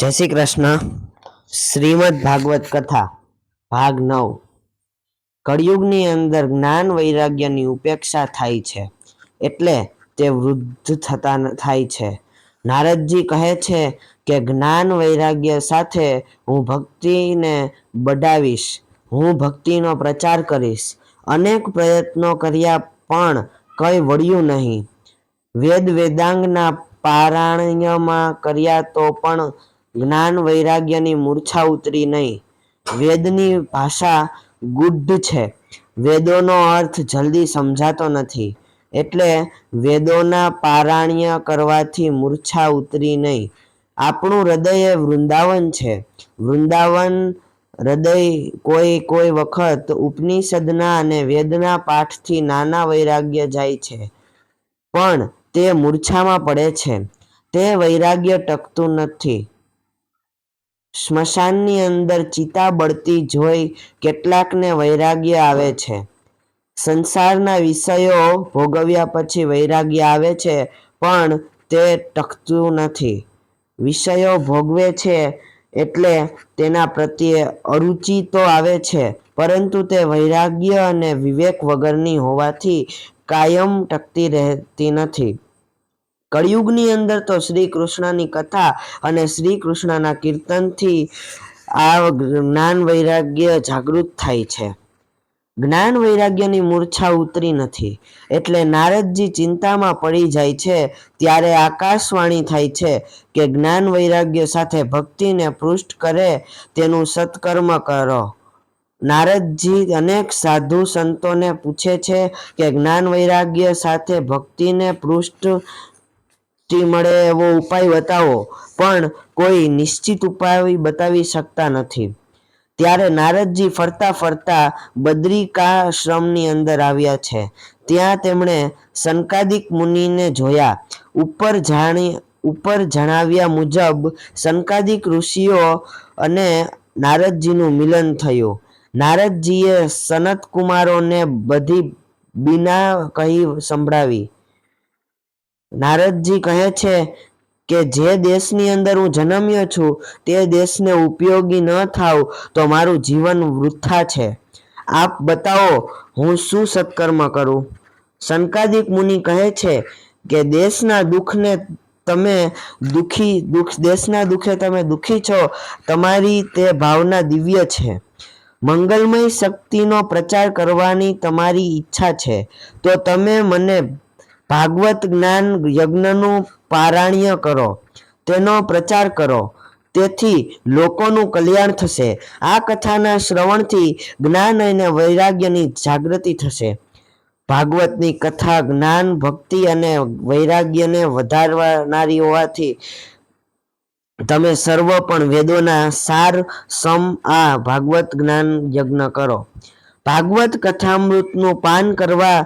જય શ્રી કૃષ્ણ. શ્રીમદ ભાગવત કથા ભાગ 9. કળિયુગની અંદર જ્ઞાન વૈરાગ્યની ઉપેક્ષા થાય છે એટલે તે વૃદ્ધ થતા થાય છે. નારદજી કહે છે કે જ્ઞાન વૈરાગ્ય સાથે હું ભક્તિને બઢાવીશ, હું ભક્તિનો પ્રચાર કરીશ. અનેક પ્રયત્નો કર્યા પણ કંઈ વળ્યું નહીં. વેદ વેદાંગના પારાયણમાં કર્યા તો પણ જ્ઞાન વૈરાગ્યની મૂર્છા ઉતરી નહીં. વેદની ભાષા ગૂઢ છે, વેદોનો અર્થ જલ્દી સમજાતો નથી, એટલે વેદોના પારાયણ કરવાથી મૂર્છા ઉતરી નહીં. આપણું હૃદય એ વૃંદાવન છે. વૃંદાવન હૃદય કોઈ વખત ઉપનિષદના અને વેદના પાઠથી નાના વૈરાગ્ય જાય છે, પણ તે મૂર્છામાં પડે છે. તે વૈરાગ્ય ટકતું નથી. સ્મશાનની અંદર ચિતા બળતી જોઈ કેટલાકને વૈરાગ્ય આવે છે. સંસારના વિષયો ભોગવ્યા પછી વૈરાગ્ય આવે છે, પણ તે ટકતું નથી. વિષયો ભોગવે છે એટલે તેના પ્રત્યે અરુચિ તો આવે છે, પરંતુ તે વૈરાગ્ય અને વિવેક વગરની હોવાથી કાયમ ટકતી રહેતી નથી. કળિયુગની અંદર તો શ્રી કૃષ્ણની કથા અને શ્રી કૃષ્ણના કીર્તનથી આ જ્ઞાન વૈરાગ્ય જાગૃત થાય છે. જ્ઞાન વૈરાગ્યની મૂર્છા ઉતરી નથી એટલે નારદજી ચિંતામાં પડી જાય છે. ત્યારે આકાશવાણી થાય છે કે જ્ઞાન વૈરાગ્ય સાથે ભક્તિને પૃષ્ઠ કરે તેનું સત્કર્મ કરો. નારદજી અનેક સાધુ સંતોને પૂછે છે કે જ્ઞાન વૈરાગ્ય સાથે ભક્તિને પૃષ્ઠ મળે એવો ઉપાય બતાવો, પણ કોઈ નિશ્ચિત ઉપાય બતાવી શકતા નથી. ત્યારે નારદજી ફરતા ફરતા બદ્રિકાશ્રમની અંદર આવ્યા છે. ત્યાં તેમણે સનકાદિક મુનિને જોયા. ઉપર જણાવ્યા મુજબ સનકાદિક ઋષિઓ અને નારદજીનું મિલન થયું. નારદજીએ સનત કુમારોને બધી બીના કહી સંભળાવી. નારદજી કહે છે કે જે દેશની અંદર હું જન્મ્યો છું તે દેશને ઉપયોગી ન થાવ તો મારું જીવન વૃથા છે. આપ બતાવો હું શું સત્કર્મ કરું? સનકાદિક મુનિ કહે છે કે દેશના દુઃખે તમે દુઃખી છો. તમારી તે ભાવના દિવ્ય છે. મંગલમય શક્તિનો પ્રચાર કરવાની તમારી ઈચ્છા છે, તો તમે મને ભાગવત જ્ઞાન યજ્ઞનું પારાયણ કરો, તેનો પ્રચાર કરો. તેથી લોકોનું કલ્યાણ થશે. આ કથાના શ્રવણથી જ્ઞાન અને વૈરાગ્યની જાગૃતિ થશે. ભાગવતની કથા જ્ઞાન, ભક્તિ અને વૈરાગ્યને વધારનારી હોવાથી તમે સર્વ પણ વેદોના સાર સમ આ ભાગવત જ્ઞાન યજ્ઞ કરો. ભાગવત કથામૃતનું પાન કરવા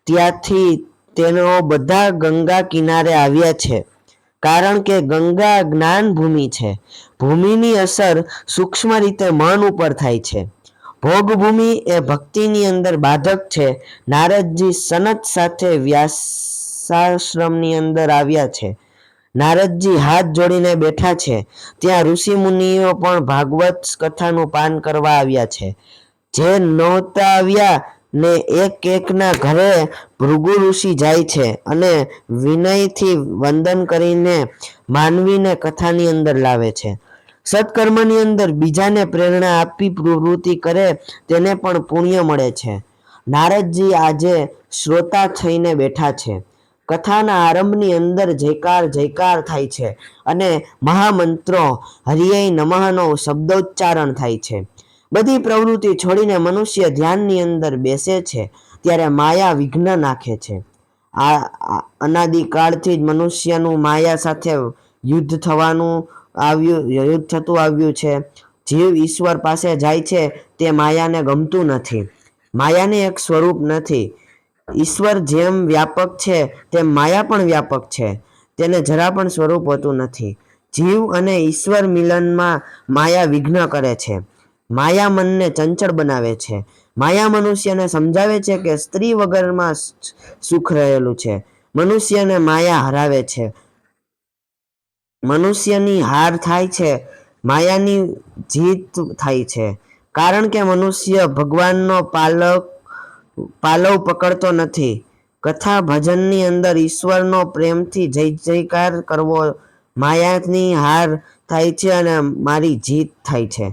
ત્યાંથી તેનો બધા ગંગા કિનારે આવ્યા છે, કારણ કે ગંગા જ્ઞાન ભૂમિ છે. ભૂમિની અસર સૂક્ષ્મ રીતે મન ઉપર થાય છે. ભોગભૂમિ એ ભક્તિની અંદર બાધક છે. નારદજી સનત સાથે વ્યાસાશ્રમની અંદર આવ્યા છે. નારદજી હાથ જોડીને બેઠા છે. ત્યાં ઋષિ મુનિઓ પણ ભાગવત કથાનું પાન કરવા આવ્યા છે. જે નહોતા આવ્યા ને એકના ઘરે ભૃગુ ઋષિ જાય છે અને વિનયથી વંદન કરીને માનવીને કથાની અંદર લાવે છે. સત્કર્મની અંદર બીજાને પ્રેરણા આપી પ્રવૃત્તિ કરે તેને પણ પુણ્ય મળે છે. નારદજી આજે શ્રોતા થઈને બેઠા છે. કથાના આરંભની અંદર જયકાર થાય છે અને મહામંત્રો હરિય નમઃનો શબ્દોચ્ચારણ થાય છે. બધી પ્રવૃત્તિ છોડીને મનુષ્ય ધ્યાનની અંદર બેસે છે ત્યારે માયા વિઘ્ન નાખે છે. આ અનાદિકાળથી જ મનુષ્યનું માયા સાથે યુદ્ધ થતું આવ્યું છે. જીવ ઈશ્વર પાસે જાય છે તે માયાને ગમતું નથી. માયાને એક સ્વરૂપ નથી. ઈશ્વર જેમ વ્યાપક છે તેમ માયા પણ વ્યાપક છે. તેને જરા પણ સ્વરૂપ હોતું નથી. જીવ અને ઈશ્વર મિલનમાં માયા વિઘ્ન કરે છે. માયા મનને ચંચળ બનાવે છે. માયા મનુષ્યને સમજાવે છે કે સ્ત્રી વગરમાં સુખ રહેલું છે. મનુષ્યને માયા હરાવે છે. મનુષ્યની હાર થાય છે, માયાની જીત થાય છે. કારણ કે મનુષ્ય ભગવાનનો પાલવ પકડતો નથી. કથા ભજનની અંદર ઈશ્વરનો પ્રેમથી જય જયકાર કરવો, માયાની હાર થાય છે અને મારી જીત થાય છે.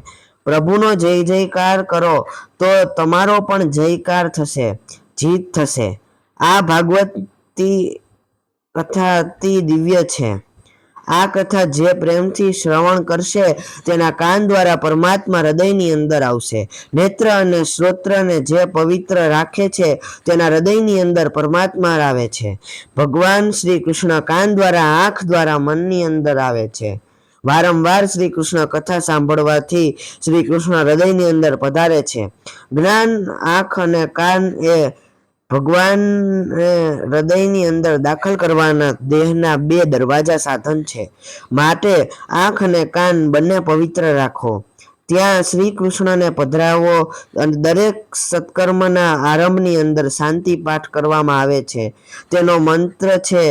પ્રભુનો જય જયકાર કરો તો તમારો પણ જયકાર થશે, જીત થશે. આ ભાગવતી કથા અતિ દિવ્ય છે. આ કથા જે પ્રેમથી શ્રવણ કરશે તેના કાન દ્વારા પરમાત્મા હૃદયની અંદર આવશે. નેત્ર અને શ્રોત્રને જે પવિત્ર રાખે છે તેના હૃદયની અંદર પરમાત્મા આવે છે. ભગવાન શ્રી કૃષ્ણ કાન દ્વારા, આંખ દ્વારા મનની અંદર આવે છે. વારંવાર શ્રી કૃષ્ણ કથા સાંભળવાથી શ્રી કૃષ્ણ હૃદયની અંદર પધારે છે. જ્ઞાન, આંખ અને કાન એ ભગવાન હૃદયની અંદર દાખલ કરવાના દેહના બે દરવાજા સાધન છે. માટે આંખ અને કાન બંને પવિત્ર રાખો. ત્યાં શ્રી કૃષ્ણને પધરાવો અને દરેક સત્કર્મના આરંભની અંદર શાંતિ પાઠ કરવામાં આવે છે. તેનો મંત્ર છે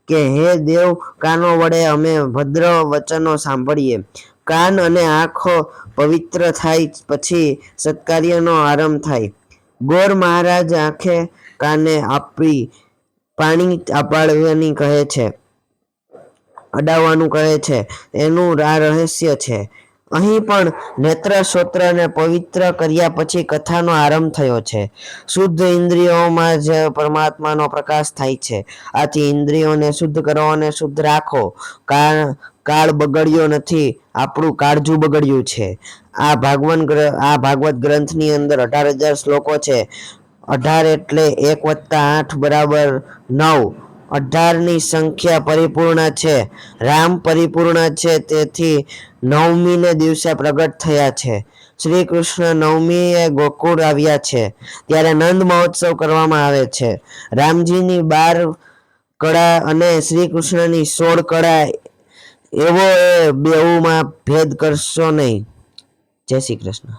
કે હે દેવ, કાનો વડે અમે ભદ્ર વચનો સાંભળીએ. કાન અને આંખો પવિત્ર થાય પછી સત્કાર્યનો આરંભ થાય. ગોર મહારાજ આંખે કાને આપી પાણી અપાડવાની કહે છે, અડાવવાનું કહે છે. એનું આ રહસ્ય છે. અહીં પણ નેત્ર શ્રોત્રને પવિત્ર કર્યા પછી કથાનો આરંભ થયો છે. શુદ્ધ ઇન્દ્રિયોમાં જ પરમાત્માનો પ્રકાશ થાય છે. આથી ઇન્દ્રિયોને શુદ્ધ કરો અને શુદ્ધ રાખો. કાળ બગડ્યો નથી, આપણું કાળજું બગડ્યું છે. આ ભાગવત ગ્રંથની અંદર 18,000 શ્લોકો છે. 18 એટલે 1 + 8 = 9. 18ની સંખ્યા પરિપૂર્ણ છે. રામ પરિપૂર્ણ છે, તેથી 9મીને દિવસે પ્રગટ થયા છે. શ્રી કૃષ્ણ 9મીએ ગોકુળ આવ્યા છે, ત્યારે નંદ મહોત્સવ કરવામાં આવે છે. રામજીની 12 કળા અને શ્રી કૃષ્ણની 16 કળા, એવો એ બેઉમાં ભેદ કરશો નહીં. જય શ્રી કૃષ્ણ.